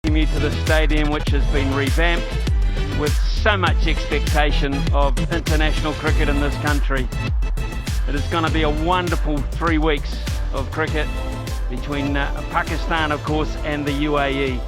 You to the stadium, which has been revamped with so much expectation of international cricket in this country. It is going to be a wonderful 3 weeks of cricket between Pakistan, of course, and the UAE.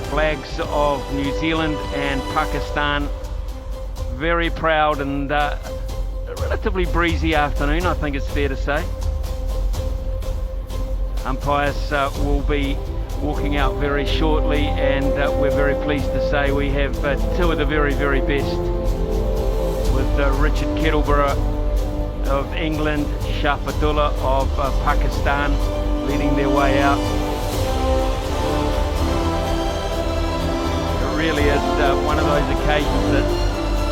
Flags of New Zealand and Pakistan. Very proud, and a relatively breezy afternoon, I think it's fair to say. Umpires will be walking out very shortly, and we're very pleased to say we have two of the very, very best, with Richard Kettleborough of England, Shafadullah of Pakistan leading their way out. It really is one of those occasions that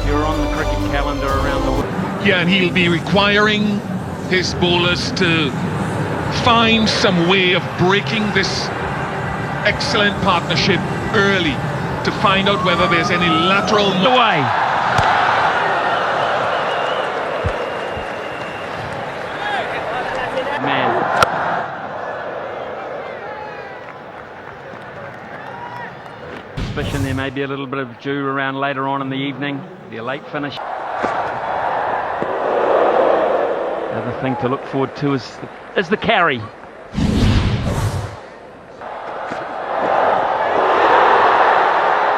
you're on the cricket calendar around the world. Yeah, and he'll be requiring his bowlers to find some way of breaking this excellent partnership early to find out whether there's any lateral away. Man. Suspicion there may be a little bit of dew around later on in the evening. Be a late finish. The other thing to look forward to is the carry.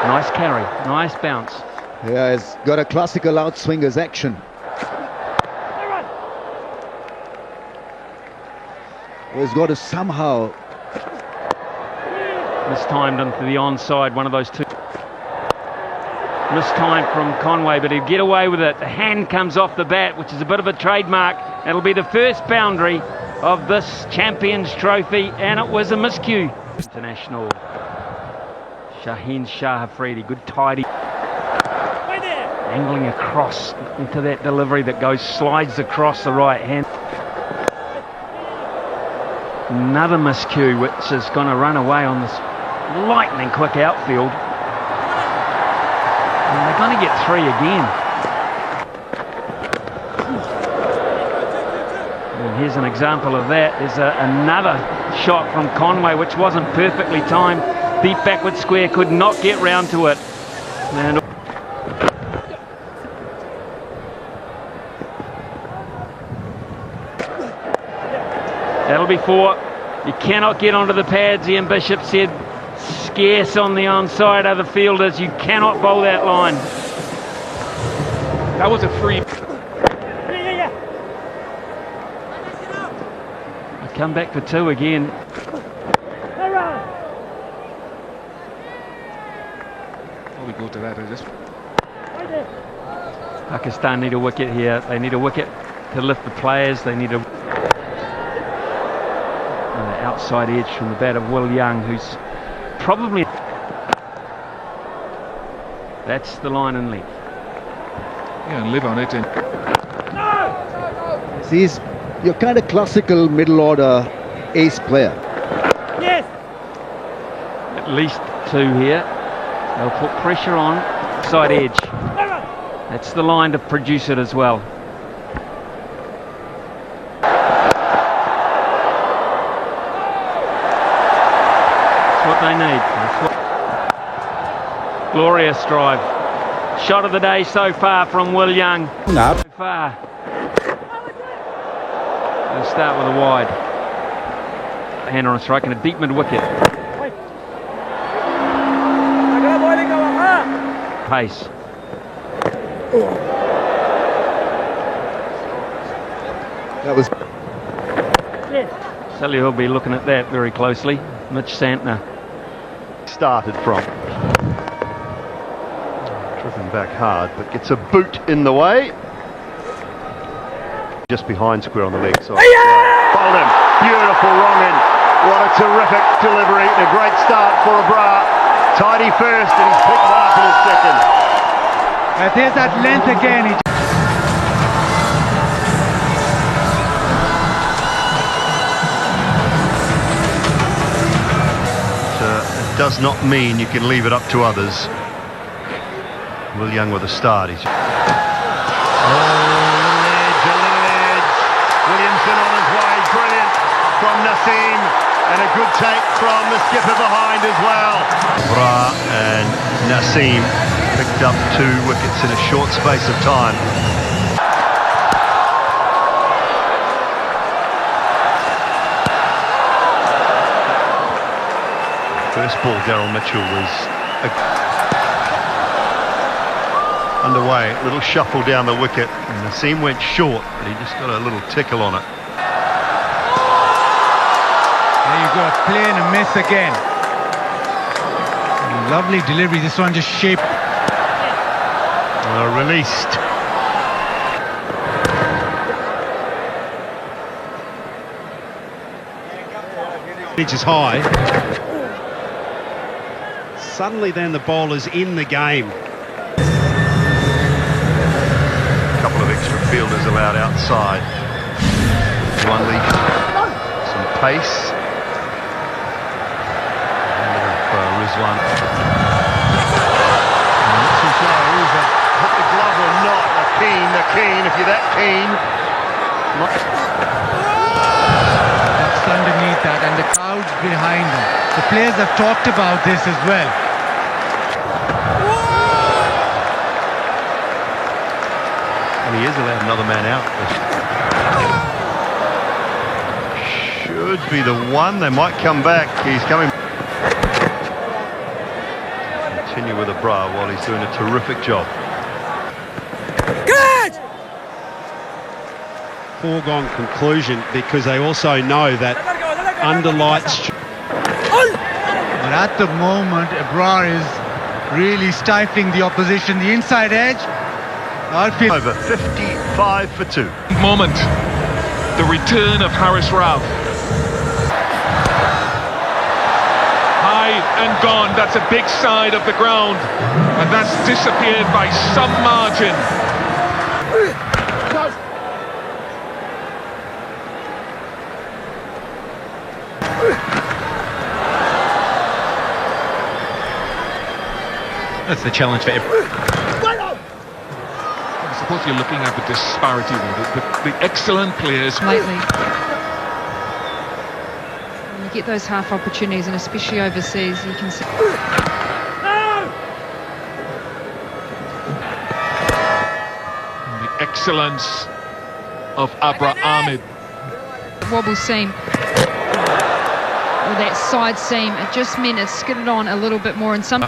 Nice carry, nice bounce. Yeah, he's got a classical outswinger's action. He's got to somehow... Mistimed into the onside, one of those two. Mistimed from Conway, but he'll get away with it. The hand comes off the bat, which is a bit of a trademark. It'll be the first boundary of this Champions Trophy, and it was a miscue. International. Shaheen Shah Afridi, good tidy. Angling across into that delivery that slides across the right hand. Another miscue, which is going to run away on this lightning quick outfield. And they're going to get 3 again. And here's an example of that. There's another shot from Conway, which wasn't perfectly timed. Deep backward square, could not get round to it. And that'll be 4. You cannot get onto the pads, Ian Bishop said. Scarce on the onside of the fielders. You cannot bowl that line. That was a free. You come back for 2 again. We go to that. Pakistan need a wicket here. They need a wicket to lift the players. They need a outside edge from the bat of Will Young, who's probably... That's the line and length. Yeah, and live on it. See, he's your kind of classical middle order ace player. Yes. At least 2 here. They'll put pressure on side edge. That's the line to produce it as well. That's what they need. Glorious drive. Shot of the day so far from Will Young. No. So far. They'll start with a wide. Hand on a strike and a deep mid wicket. Pace. That was... Tell you he'll be looking at that very closely. Mitch Santner. Started from. Driven back hard, but gets a boot in the way. Just behind square on the leg side. Bowled him. Beautiful wrong in. What a terrific delivery and a great start for Abrar. Tidy first, and he's picked one up in his second. There's that length again. It does not mean you can leave it up to others. Will Young with a start. He's... Williamson on his way, brilliant from Naseem. And a good take from the skipper behind as well. Bra and Nassim picked up 2 wickets in a short space of time. First ball, Daryl Mitchell was underway. A little shuffle down the wicket. And Nassim went short, but he just got a little tickle on it. There you go, play and a miss again. Lovely delivery, this one just shaped. Released. Pitch is high. Suddenly then the bowler's in the game. A couple of extra fielders allowed outside. One lead. Some pace. Rizwan. Hit the glove or not? They're keen. If you're that keen. That's underneath that, and the crowd's behind them. The players have talked about this as well. And he is allowed another man out. Should be the one. They might come back. He's coming. Continue with a bra while he's doing a terrific job. Foregone conclusion, because they also know that under lights. But at the moment, Abrar is really stifling the opposition. The inside edge. Over 55 for 2. Moment. The return of Haris Rav. High and gone. That's a big side of the ground. And that's disappeared by some margin. That's the challenge for everyone. I suppose you're looking at the disparity with it. The excellent players. Lately, you get those half opportunities, and especially overseas, you can see. The excellence of Abra Ahmed. Wobble seam, or that side seam, it just meant it skidded on a little bit more, and some.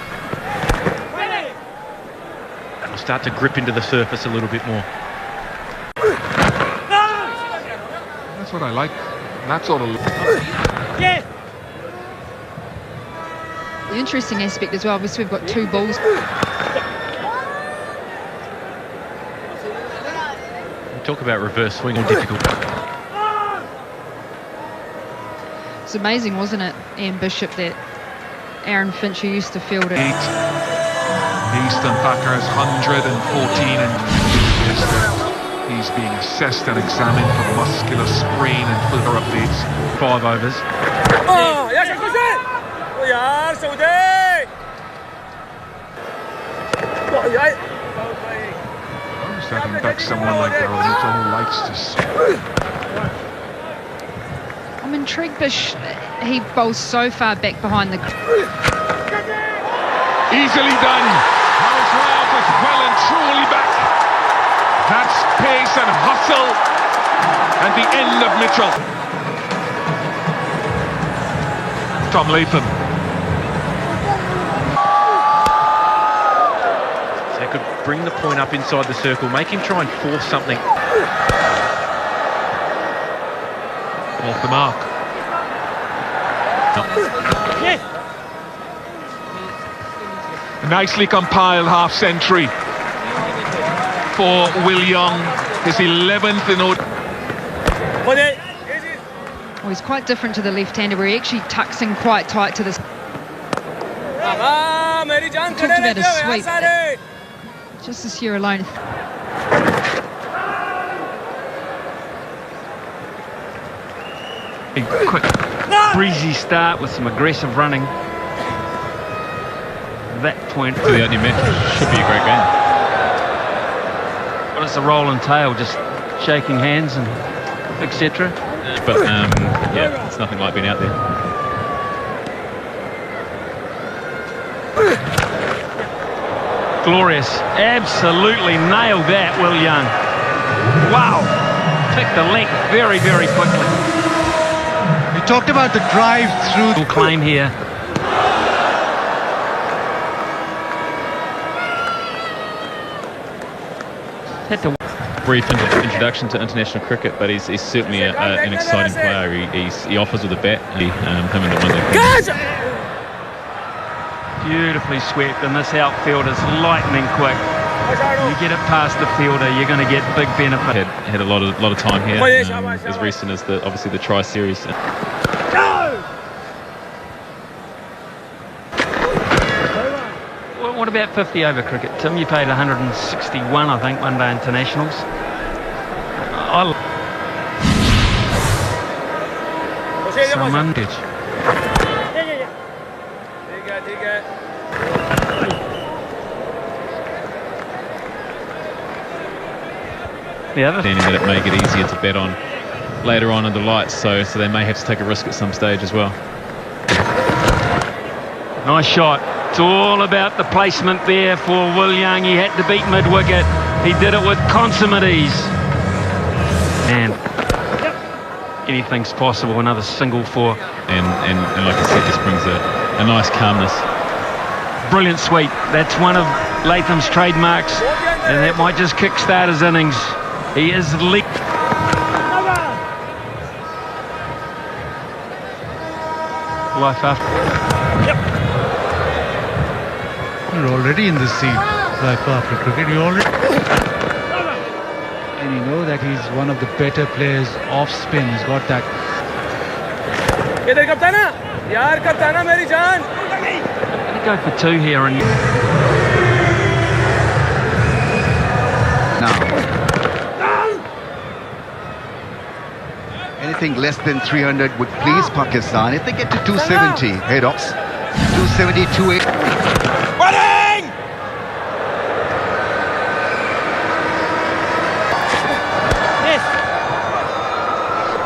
It'll start to grip into the surface a little bit more. That's what I like. That sort of. The interesting aspect as well, obviously we've got 2 balls. Talk about reverse swing and difficult. It's amazing, wasn't it, Ian Bishop, that Aaron Finch, who used to field it. Eastern Packers 114, and he's being assessed and examined for muscular sprain and further updates. 5 overs. I'm just having back someone like Darryl Mitchell who likes to. I'm intrigued, Bish. He bowls so far back behind the. Easily done. Haris Rav is well and truly back. That's pace and hustle. And the end of Mitchell. Tom Latham. So they could bring the point up inside the circle, make him try and force something. Off the mark. Nicely compiled half-century for Will Young, his 11th in order. Well, he's quite different to the left-hander, where he actually tucks in quite tight to this. Talked about his sweep. Just this year alone. A quick, breezy start with some aggressive running. That point to the opening match should be a great game. But it's a roll and tail, just shaking hands and etc. But yeah, it's nothing like being out there. Glorious. Absolutely nailed that, Will Young. Wow. Picked the length very, very quickly. You talked about the drive through. Claim here. Had to Brief introduction to international cricket, but he's certainly an exciting player. He offers with a bat. Him and the window. beautifully swept, and this outfield is lightning quick. You get it past the fielder, you're going to get big benefit. Had a lot of time here, as recent as obviously the Tri Series. What about 50 over cricket? Tim, you paid 161, I think, one day internationals. Someone. The other thing that it may get easier to bet on later on in the lights, so they may have to take a risk at some stage as well. Nice shot. It's all about the placement there for Will Young. He had to beat mid-wicket. He did it with consummate ease. And anything's possible. Another single for. And like I said, this brings a nice calmness. Brilliant sweep. That's one of Latham's trademarks, and that might just kickstart his innings. He is leaked. Life after. You're already in the seat, life after cricket. You already. And you know that he's one of the better players off spin. He's got that. Go for two here and now. Anything less than 300 would please Pakistan. If they get to 270 head-offs, 270, 280.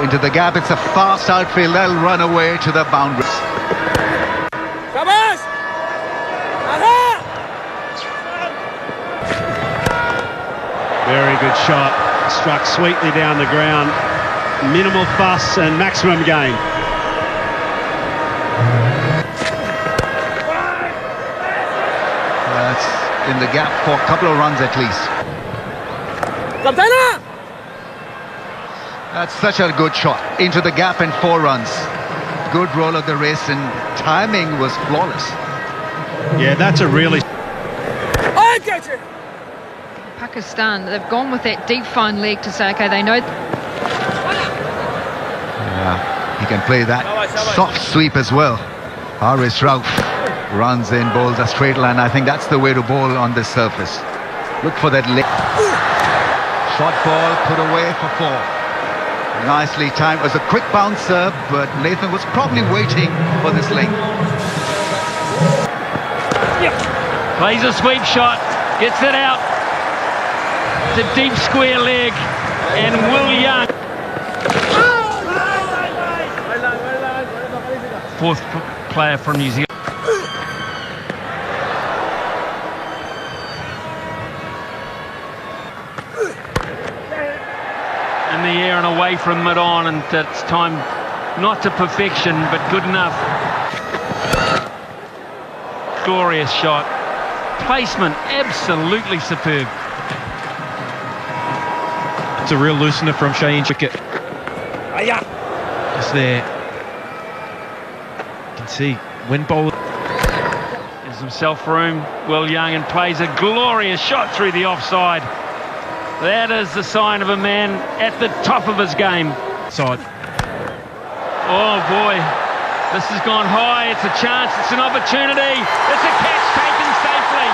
Into the gap, it's a fast outfield. They'll run away to the boundaries. Very good shot, struck sweetly down the ground, minimal fuss and maximum gain. That's in the gap for a couple of runs at least. That's such a good shot, into the gap and 4 runs. Good roll of the wrist and timing was flawless. Yeah, that's a really... Pakistan, they've gone with that deep fine leg to say, okay, they know. Yeah, he can play that soft sweep as well. Haris Rauf runs in, bowls a straight line. I think that's the way to bowl on this surface. Look for that leg. Short ball put away for 4. Nicely timed. It was a quick bouncer, but Nathan was probably waiting for this length. plays a sweep shot, gets it out. It's a deep square leg, and Will Young. Fourth player from New Zealand. In the air and away from mid-on, and it's time not to perfection, but good enough. Glorious shot. Placement absolutely superb. It's a real loosener from Shaheen Wicket. Just there. You can see wind bowl. Gives himself room, Will Young, and plays a glorious shot through the offside. That is the sign of a man at the top of his game. Side. Oh boy, this has gone high. It's a chance, it's an opportunity. It's a catch taken safely.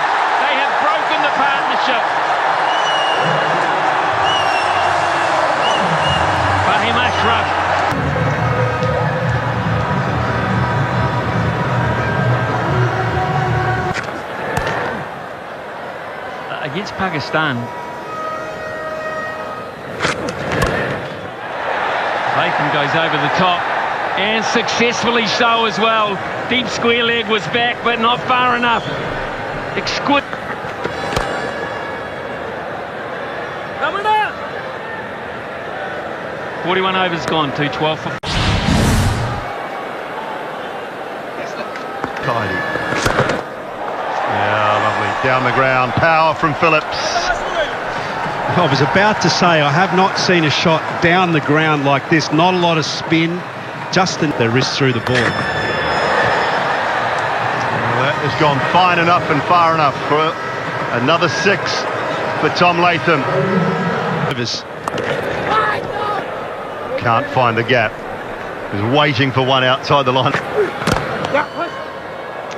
They have broken the partnership. Fahim Ashraf. Against Pakistan, Latham goes over the top, and successfully so as well. Deep square leg was back, but not far enough. Exquisite. 41 overs gone, 212 for... Tidy. Yeah, lovely. Down the ground. Power from Phillips. I was about to say, I have not seen a shot down the ground like this. Not a lot of spin, just the wrist through the ball. Well, that has gone fine enough and far enough for another 6 for Tom Latham. Can't find the gap. He's waiting for one outside the line.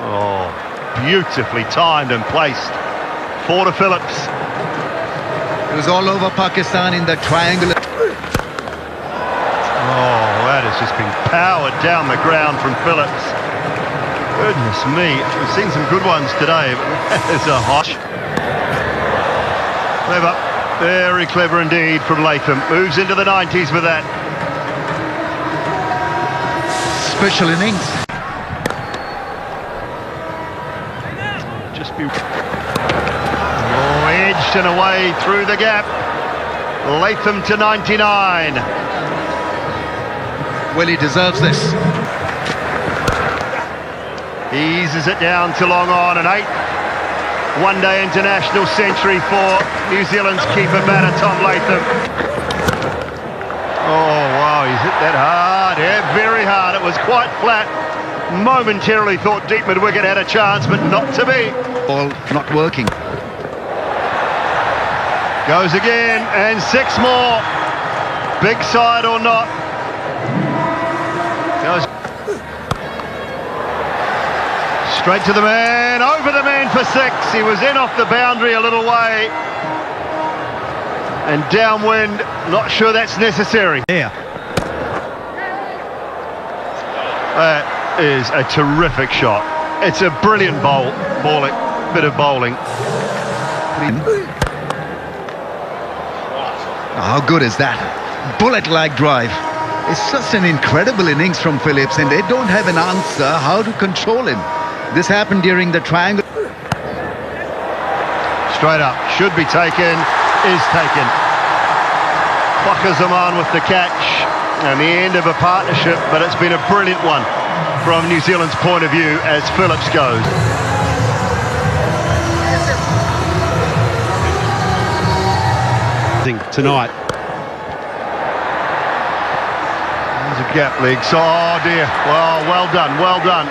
Oh, beautifully timed and placed. 4 to Phillips. It was all over Pakistan in the triangular. Oh, that has just been powered down the ground from Phillips. Goodness me, we've seen some good ones today, but that is a hot. Clever, very clever indeed from Latham. Moves into the 90s with that. Special innings. Just be... Oh, edged and away through the gap. Latham to 99. Well, he deserves this. Eases it down to long on. An 8th one-day international century for New Zealand's keeper batter Tom Latham. Oh, wow, he's hit that hard. Yeah, very hard. It was quite flat. Momentarily thought deep mid-wicket had a chance, but not to be. Ball not working. Goes again, and 6 more. Big side or not. Goes straight to the man, over the man for 6. He was in off the boundary a little way. And downwind, not sure that's necessary. Yeah. That is a terrific shot. It's a brilliant bit of bowling. How good is that? Bullet-like drive. It's just an incredible innings from Phillips, and they don't have an answer how to control him. This happened during the triangle. Straight up, should be taken, is taken. Wakar Zaman with the catch, and the end of a partnership, but it's been a brilliant one from New Zealand's point of view as Phillips goes. Tonight. There's a gap leg. Oh dear. Well done, well done.